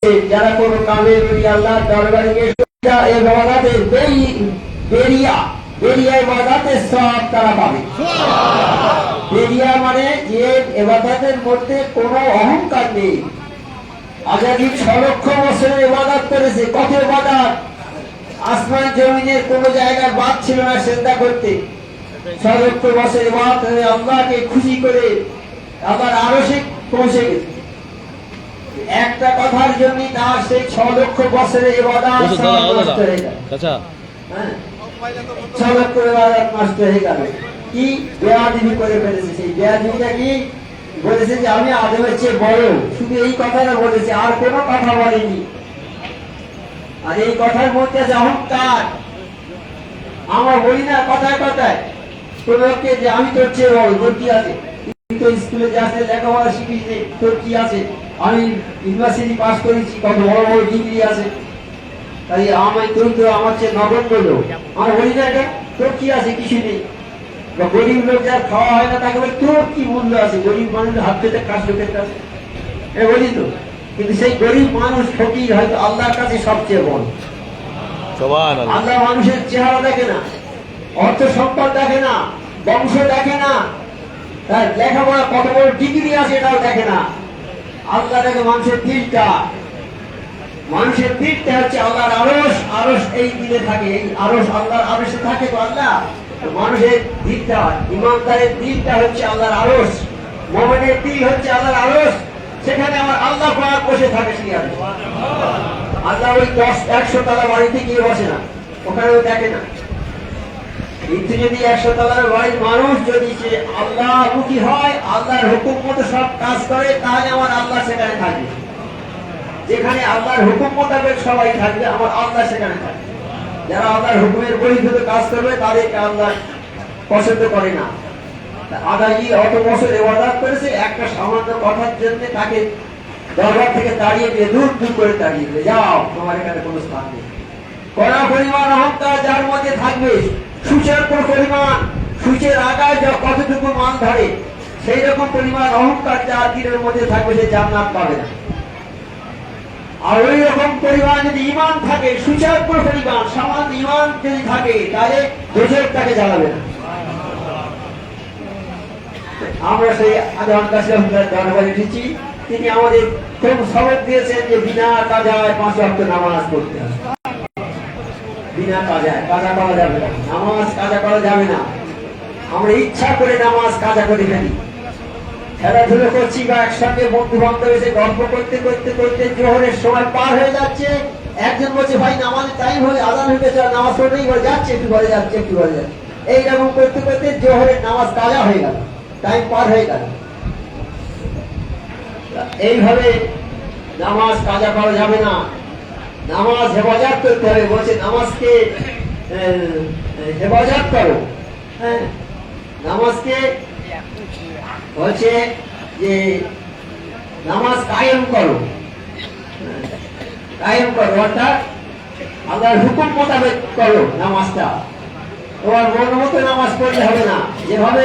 যারা কোনো কামে আল্লাহর দরবারে গিয়ে ইবাদতের বেরিয়া ইবাদতের সওয়াব তারা পাবে। বেরিয়া মানে যে ইবাদতের মধ্যে কোনো অহংকার নেই। আজাদি 6 লক্ষ বছরের ইবাদত করেছে। কত ইবাদত! আসমান জমিনের কোন জায়গায় বাদ ছিল না সিজদা করতে। 6 লক্ষ বছর ইবাদত আল্লাহকে খুশি করে আবার আরশে পৌঁছে গেছে। একটা কথার জন্য তার সেই 6 লক্ষ বছরের ইবাদত নষ্ট হয়ে গেল। আচ্ছা, 6 লক্ষ ইবাদত নষ্ট হয়ে গেল। কি বেয়াদবি করে ফেলেছে। সেই বেয়াদবিটা কি বলেছে যে আমি আদমের চেয়ে বড়। শুধু এই কথাটা বলেছে, আর কোনো কথা বলেনি। আর এই কথার মধ্যে আছে অহংকার। আমরা বলি না কথায় কথায় কোনকে যে আমি তোর চেয়ে বড়, তোর কি আছে? তুই তো স্কুলে যাচ্ছে, লেখাপড়া শিখিস, তোর কি আছে? আমি ইউনিভার্সিটি পাস করেছি, কত বড় বড় ডিগ্রি আছে, তাই তুই তো আমার চেয়ে নগণ্য লোক। আমরা বলি না এটা, তোর কি আছে? কিছু নেই। বা গরিব লোক যার খাওয়া হয় না তাকে বলে তোর কি মূল্য আছে? গরিব মানুষ হাত পেতে কাজ লোকের কাছে বলি তো। কিন্তু সেই গরিব মানুষ ফকির হয়তো আল্লাহর কাছে সবচেয়ে বড়। আল্লাহ মানুষের চেহারা দেখে না, অর্থ সম্পদ দেখে না, বংশ দেখে না, তার লেখাপড়া কত বড় ডিগ্রি আছে এটাও দেখে না। আল্লাহ দেখে মানুষের দিলটা। মানুষের দিলটা হচ্ছে আল্লাহর আরশ। আরশ এই দিলে থাকে, এই আরশ আল্লাহর আরশে থাকে তো আল্লাহ। মানুষের দিলটা, ইমানদারের দিলটা হচ্ছে আল্লাহর আরশ। মুমিনের দিল হচ্ছে আল্লাহর আরশ। সেখানে আমার আল্লাহ পাক বসে থাকে। সেই আরশ আল্লাহ ওই 100 তলা বাড়িতে গিয়ে বসে না, ওখানেও দেখে না। কিন্তু যদি 100 তলার বাড়ির মানুষ যদি সে আল্লাহমুখী হয়, আল্লাহর হুকুম মতো সব কাজ করে, তাহলে আমার আল্লাহ সেখানে থাকবে। যেখানে আল্লাহর হুকুম মোতাবেক সবাই থাকবে, আমার আল্লাহ সেখানে থাকবে। যারা আল্লাহর হুকুমের বহির্ভূত কাজ করবে তাদেরকে আল্লাহ পছন্দ করে না। আদাজি অত বছর ইবাদত করেছে, একটা সামান্য কথার জন্য তাকে দরবার থেকে তাড়িয়ে দিয়ে দূর দূর করে তাড়িয়ে দিয়ে, যাও, তোমার এখানে কোনো স্থান নেই। কড়া পরিমাণ অহংকার যার মধ্যে থাকবে, সূচের কোন পরিমাণ, সূচের আগায় যা কতটুকু মান ধরে, সেই রকম পরিমাণ অহংকার যার দিলের মধ্যে থাকবে, সে জান্নাত পাবে না। আর ওই রকম পরিমাণ যদি ঈমান থাকে, সূচের কোন পরিমাণ সামান্য ঈমান যদি থাকে, তাহলে দোজখ তাকে জ্বালাবে না। আমরা সেই আদম কাসিমের দরবারে এসেছি। তিনি আমাদের খুব সবক দিয়েছেন যে বিনা কাজায় 5 ওয়াক্ত নামাজ পড়তে হবে। বিনা কাজায় কাজা করা যাবে না, নামাজ কাজা করা যাবে না। আমরা ইচ্ছা করে নামাজ কাজা করে ফেলি। খেলাধুলো করছি বা একসঙ্গে বন্ধু বান্ধব এসে গল্প করতে করতে করতে জোহরের সময় পার হয়ে যাচ্ছে। একজন বলছে ভাই নামাজের টাইম হলে, আজান হয়ে গেছে, নামাজ পড়তেই বলে যাচ্ছে, একটু ঘরে যাচ্ছে, একটু ঘরে যাচ্ছে। এইরকম করতে করতে জোহরের নামাজ কাজা হয়ে গেল, টাইম পার হয়ে গেল। এইভাবে নামাজ কাজা করা যাবে না। নামাজ হেফাজত করতে হবে। বলছে নামাজকে হেফাজত করো। হ্যাঁ, নামাজকে বলছে যে নামাজ কায়েম করো। কায়েম করো অর্থাৎ আল্লাহর হুকুম মোতাবেক করো নামাজটা। তোমার মন মতো নামাজ পড়লে হবে না, যেভাবে